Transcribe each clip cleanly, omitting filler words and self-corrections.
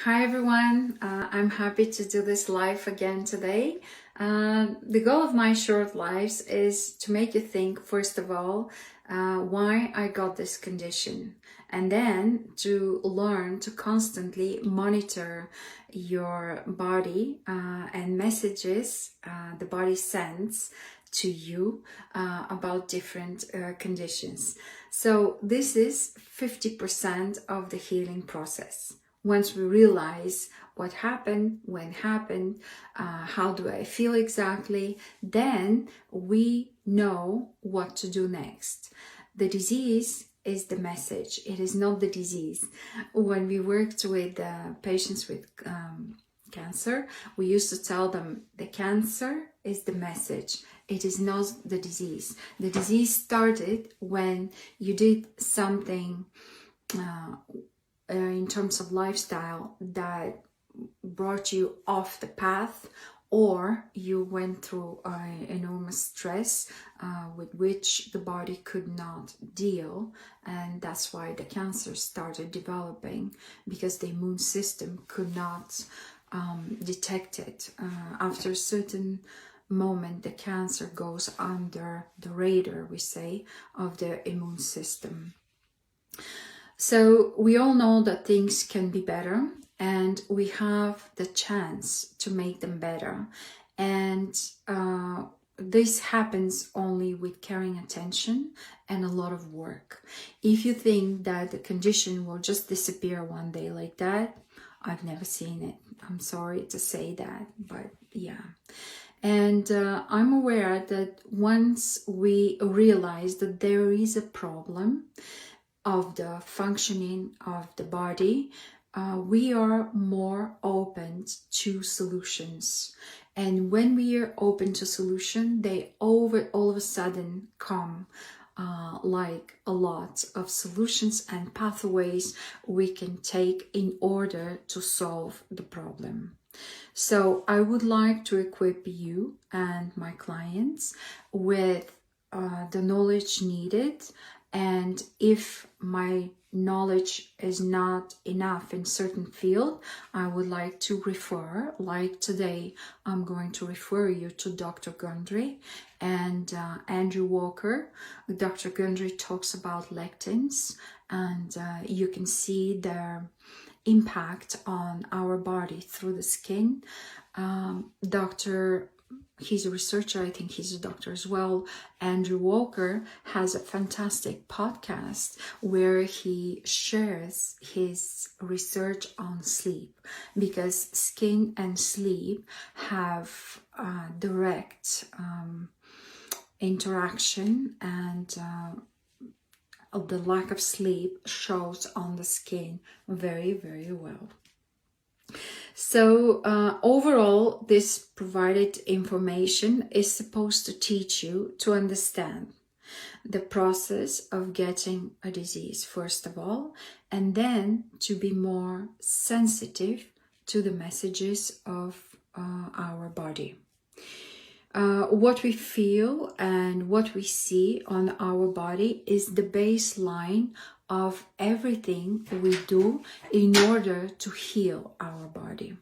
Hi everyone, I'm happy to do this live again today. The goal of my short lives is to make you think, first of all, why I got this condition, and then to learn to constantly monitor your body and messages the body sends to you about different conditions. So this is 50% of the healing process. Once we realize what happened, when happened, how do I feel exactly, then we know what to do next. The disease is the message. It is not the disease. When we worked with patients with cancer, we used to tell them the cancer is the message. It is not the disease. The disease started when you did something in terms of lifestyle that brought you off the path, or you went through enormous stress with which the body could not deal, and that's why the cancer started developing, because the immune system could not detect it. After a certain moment, the cancer goes under the radar, we say, of the immune system. So we all know that things can be better, and we have the chance to make them better. And this happens only with caring attention and a lot of work. If you think that the condition will just disappear one day like that, I've never seen it. I'm sorry to say that, but yeah. And I'm aware that once we realize that there is a problem of the functioning of the body, we are more open to solutions. And when we are open to solution, they all of a sudden come like a lot of solutions and pathways we can take in order to solve the problem. So I would like to equip you and my clients with the knowledge needed. And if my knowledge is not enough in certain field, I would like to refer, like today, I'm going to refer you to Dr. Gundry and Andrew Walker. Dr. Gundry talks about lectins, and you can see their impact on our body through the skin. He's a researcher, I think he's a doctor as well. Andrew Walker has a fantastic podcast where he shares his research on sleep, because skin and sleep have direct interaction, and the lack of sleep shows on the skin very, very well. So overall, this provided information is supposed to teach you to understand the process of getting a disease, first of all, and then to be more sensitive to the messages of our body. What we feel and what we see on our body is the baseline of everything we do in order to heal our body.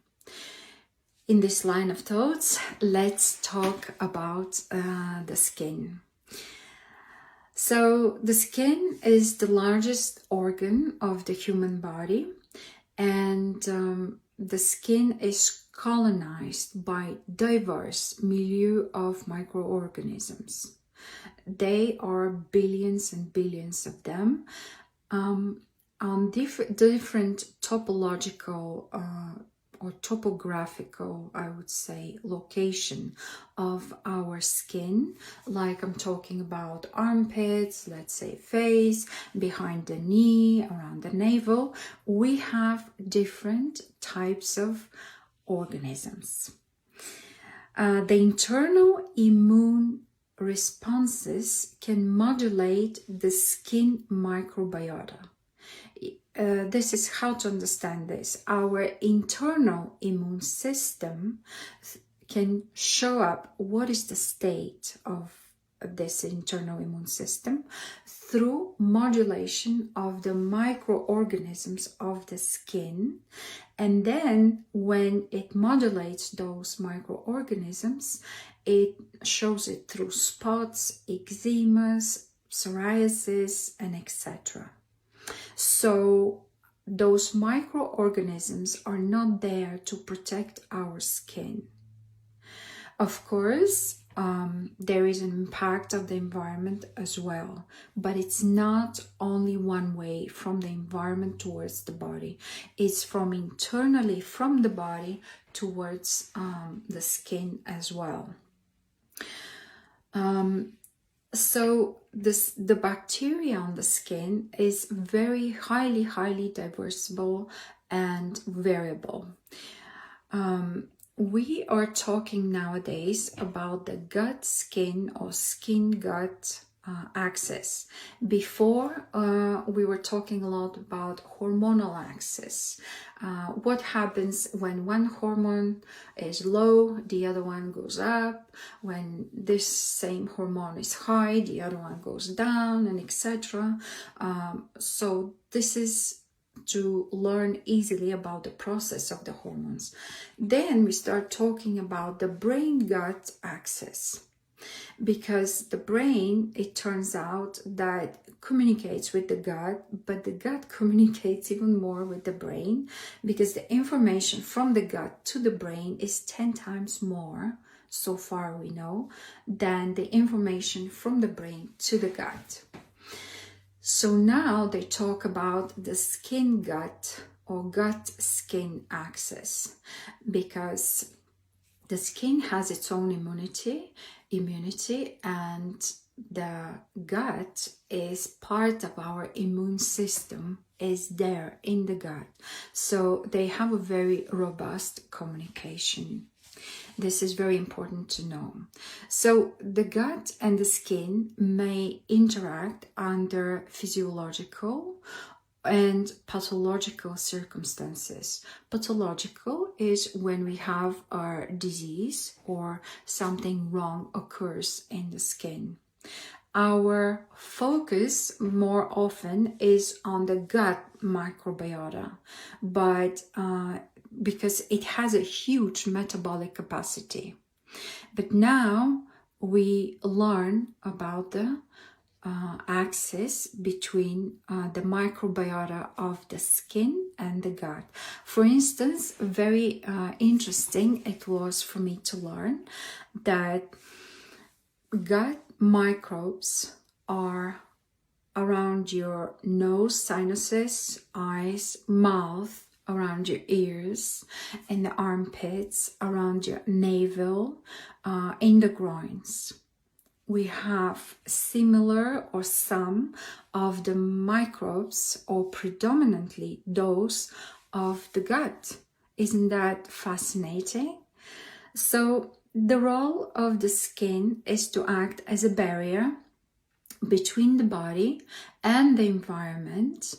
In this line of thoughts, let's talk about the skin. So the skin is the largest organ of the human body, and the skin is colonized by diverse milieu of microorganisms. They are billions and billions of them on different topological or topographical, I would say, location of our skin. Like I'm talking about armpits, let's say face, behind the knee, around the navel. We have different types of organisms. The internal immune responses can modulate the skin microbiota. This is how to understand this. Our internal immune system can show up what is the state of this internal immune system through modulation of the microorganisms of the skin. And then when it modulates those microorganisms, it shows it through spots, eczemas, psoriasis, and etc. So those microorganisms are not there to protect our skin. Of course, there is an impact of the environment as well, but it's not only one way from the environment towards the body. It's from internally from the body towards the skin as well. So the bacteria on the skin is very highly diversible and variable. We are talking nowadays about the gut-skin or skin-gut axis. Before, we were talking a lot about hormonal axis. What happens when one hormone is low, the other one goes up. When this same hormone is high, the other one goes down, and etc. So this is to learn easily about the process of the hormones. Then we start talking about the brain-gut axis, because the brain, it turns out, that communicates with the gut, but the gut communicates even more with the brain, because the information from the gut to the brain is 10 times more, so far we know, than the information from the brain to the gut. So now they talk about the skin-gut or gut-skin axis, because the skin has its own immunity, and the gut is part of our immune system, is there in the gut. So they have a very robust communication. This is very important to know. So the gut and the skin may interact under physiological and pathological circumstances. Pathological is when we have a disease or something wrong occurs in the skin. Our focus more often is on the gut microbiota, but because it has a huge metabolic capacity. But now we learn about the axis between the microbiota of the skin and the gut. For instance, very interesting it was for me to learn that gut microbes are around your nose, sinuses, eyes, mouth, around your ears, in the armpits, around your navel, in the groins. We have similar or some of the microbes, or predominantly those of the gut. Isn't that fascinating? So the role of the skin is to act as a barrier between the body and the environment,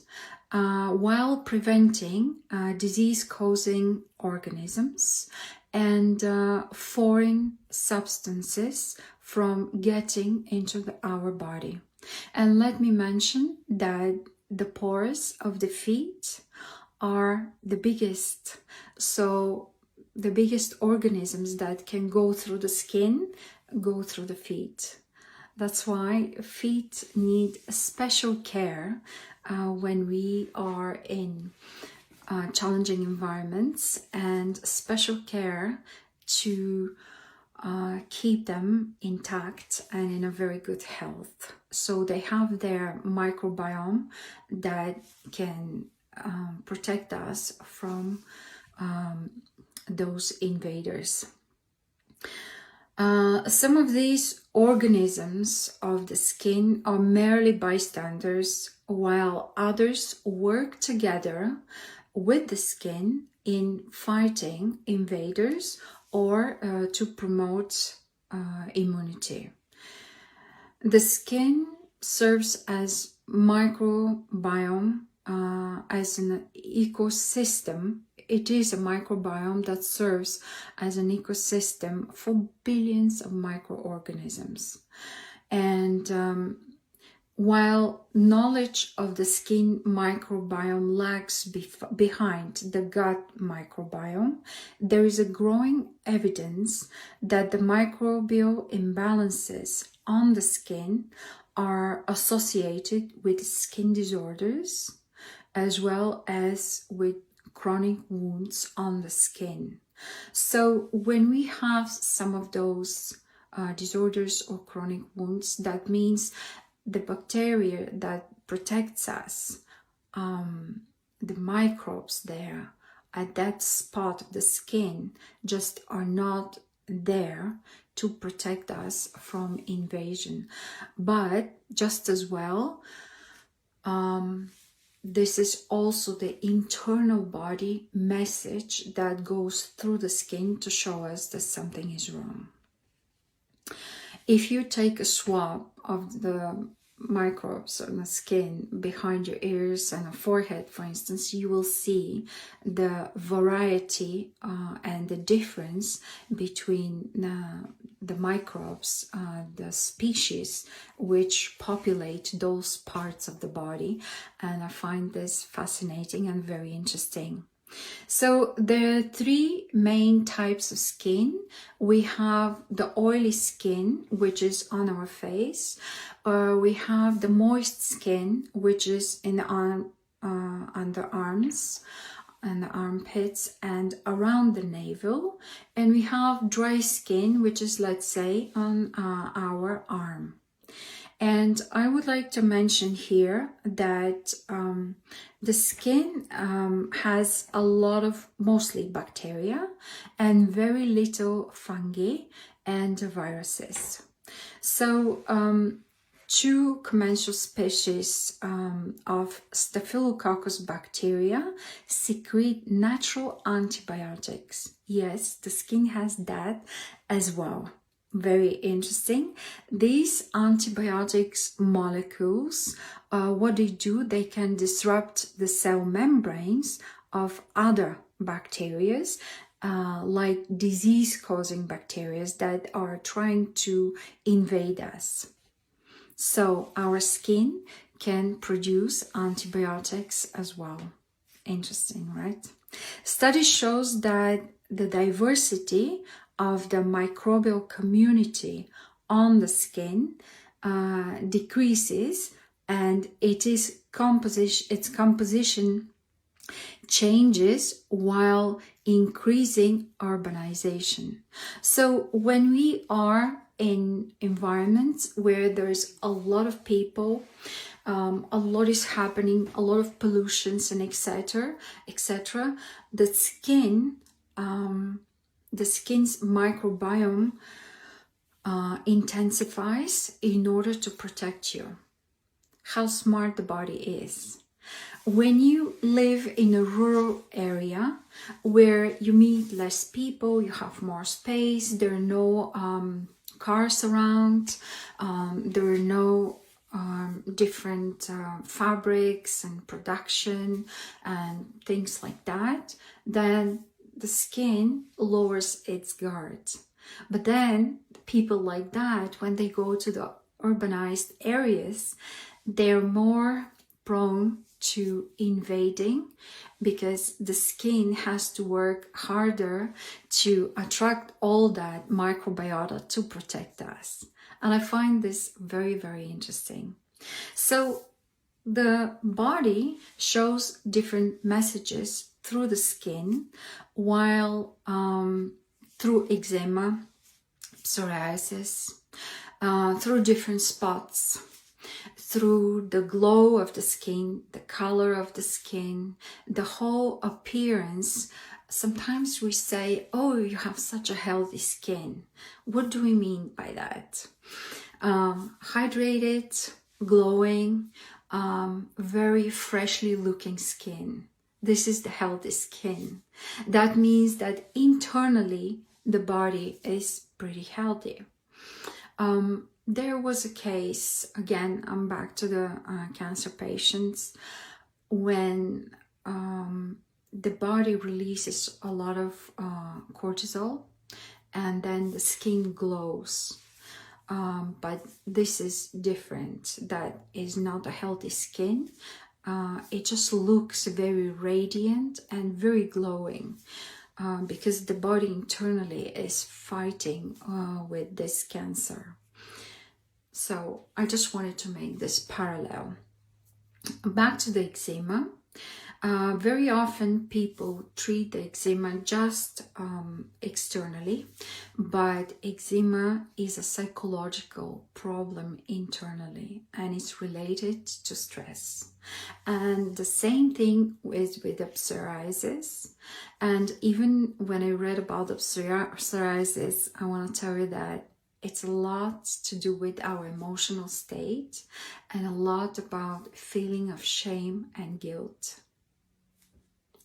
while preventing disease-causing organisms and foreign substances from getting into our body. And let me mention that the pores of the feet are the biggest. So the biggest organisms that can go through the skin go through the feet. That's why feet need special care when we are in challenging environments, and special care to keep them intact and in a very good health. So they have their microbiome that can protect us from those invaders. Some of these organisms of the skin are merely bystanders, while others work together with the skin in fighting invaders or to promote immunity. The skin serves as microbiome, as an ecosystem. It is a microbiome that serves as an ecosystem for billions of microorganisms. And While knowledge of the skin microbiome lags behind the gut microbiome, there is a growing evidence that the microbial imbalances on the skin are associated with skin disorders as well as with chronic wounds on the skin. So when we have some of those disorders or chronic wounds, that means the bacteria that protects us, the microbes there at that spot of the skin just are not there to protect us from invasion. But just as well, this is also the internal body message that goes through the skin to show us that something is wrong. If you take a swab of the microbes on the skin behind your ears and a forehead, for instance, you will see the variety and the difference between the microbes, the species which populate those parts of the body. And I find this fascinating and very interesting. So there are three main types of skin. We have the oily skin, which is on our face. We have the moist skin, which is in the underarms and the armpits and around the navel. And we have dry skin, which is, let's say, on our arm. And I would like to mention here that the skin has a lot of mostly bacteria and very little fungi and viruses. So two commensal species of Staphylococcus bacteria secrete natural antibiotics. Yes, the skin has that as well. Very interesting. These antibiotics molecules, what they do, they can disrupt the cell membranes of other bacteria, like disease-causing bacteria that are trying to invade us. So our skin can produce antibiotics as well. Interesting, right? Study shows that the diversity of the microbial community on the skin decreases, and its composition changes while increasing urbanization. So when we are in environments where there's a lot of people, a lot is happening, a lot of pollutions and etc., the skin's microbiome intensifies in order to protect you. How smart the body is. When you live in a rural area where you meet less people, you have more space, there are no cars around, there are no different fabrics and production and things like that, then the skin lowers its guard. But then people like that, when they go to the urbanized areas, they're more prone to invading because the skin has to work harder to attract all that microbiota to protect us. And I find this very, very interesting. So the body shows different messages through the skin, while through eczema, psoriasis, through different spots, through the glow of the skin, the color of the skin, the whole appearance. Sometimes we say, oh, you have such a healthy skin. What do we mean by that? Hydrated, glowing, very freshly looking skin. This is the healthy skin. That means that internally the body is pretty healthy. There was a case, again, I'm back to the cancer patients, when the body releases a lot of cortisol and then the skin glows. but this is different. That is not a healthy skin. It just looks very radiant and very glowing, because the body internally is fighting with this cancer. So I just wanted to make this parallel. Back to the eczema. Very often people treat the eczema just externally, but eczema is a psychological problem internally, and it's related to stress. And the same thing is with the psoriasis. And even when I read about the psoriasis, I want to tell you that it's a lot to do with our emotional state and a lot about feeling of shame and guilt.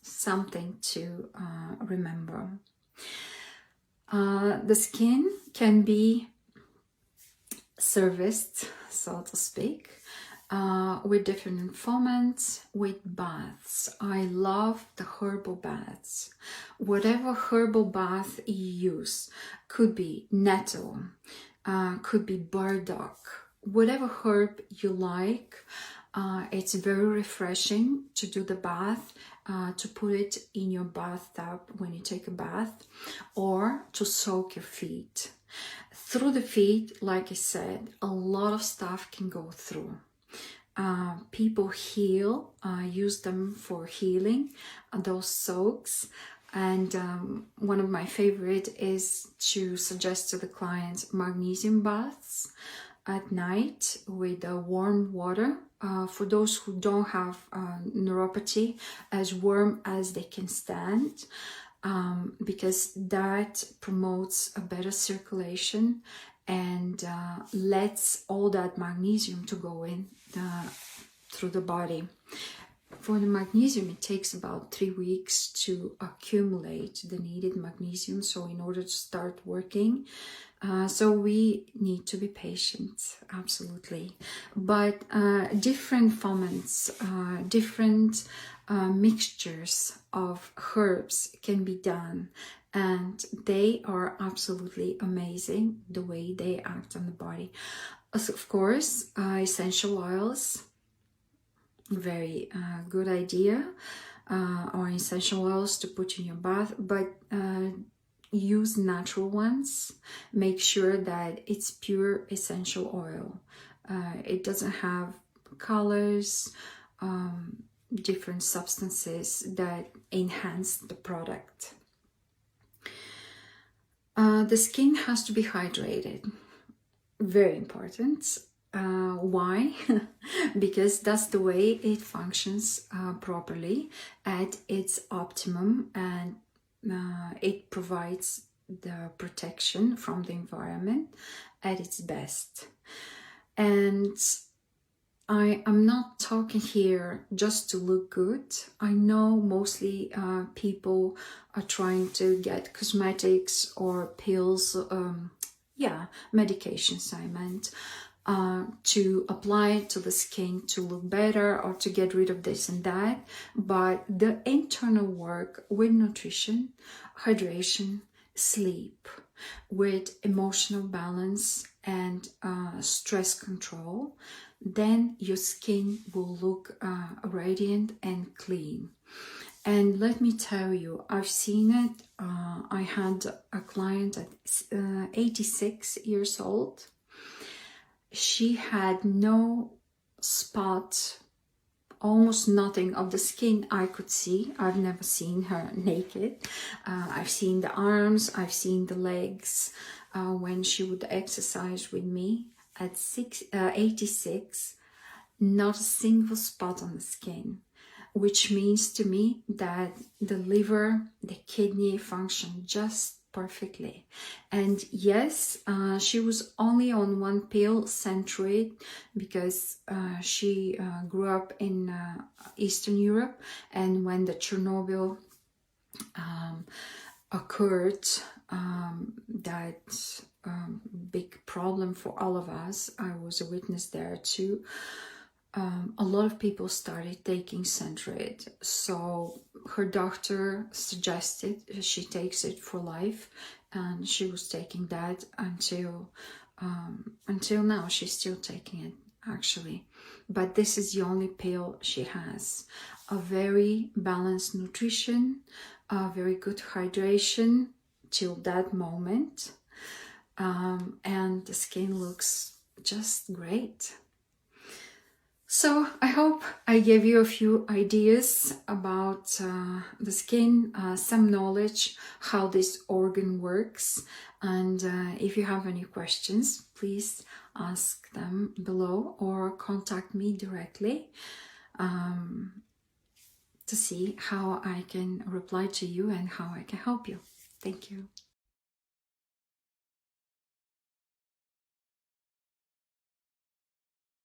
Something to remember. The skin can be serviced, so to speak, with different foments, with baths. I love the herbal baths. Whatever herbal bath you use, could be nettle, could be burdock, whatever herb you like. It's very refreshing to do the bath, to put it in your bathtub when you take a bath, or to soak your feet. Through the feet, like I said, a lot of stuff can go through. People heal, use them for healing, those soaks. And one of my favorite is to suggest to the clients magnesium baths at night with warm water. For those who don't have neuropathy, as warm as they can stand, because that promotes a better circulation and lets all that magnesium to go in through the body. For the magnesium, it takes about 3 weeks to accumulate the needed magnesium, so in order to start working. So we need to be patient, absolutely. But different foments, different mixtures of herbs can be done, and they are absolutely amazing the way they act on the body. Of course, essential oils, very good idea, or essential oils to put in your bath, but use natural ones. Make sure that it's pure essential oil. It doesn't have colors, different substances that enhance the product. The skin has to be hydrated. Very important. Why? Because that's the way it functions properly at its optimum, and it provides the protection from the environment at its best. And I am not talking here just to look good. I know mostly people are trying to get cosmetics or pills, medications I meant, to apply to the skin to look better or to get rid of this and that. But the internal work with nutrition, hydration, sleep, with emotional balance and stress control, then your skin will look radiant and clean. And let me tell you, I've seen it. I had a client at 86 years old. She had no spot, almost nothing of the skin I could see. I've never seen her naked. I've seen the arms, I've seen the legs when she would exercise with me. At 86, not a single spot on the skin, which means to me that the liver, the kidney function just perfectly. And yes, she was only on one pill, Centroid, because she grew up in Eastern Europe, and when the Chernobyl occurred, that big problem for all of us, I was a witness there too. A lot of people started taking Centroid, so her doctor suggested she takes it for life, and she was taking that until Until now, she's still taking it, actually. But this is the only pill she has. A very balanced nutrition, a very good hydration till that moment. And the skin looks just great. So I hope I gave you a few ideas about the skin, some knowledge how this organ works. And if you have any questions, please ask them below or contact me directly to see how I can reply to you and how I can help you. Thank you.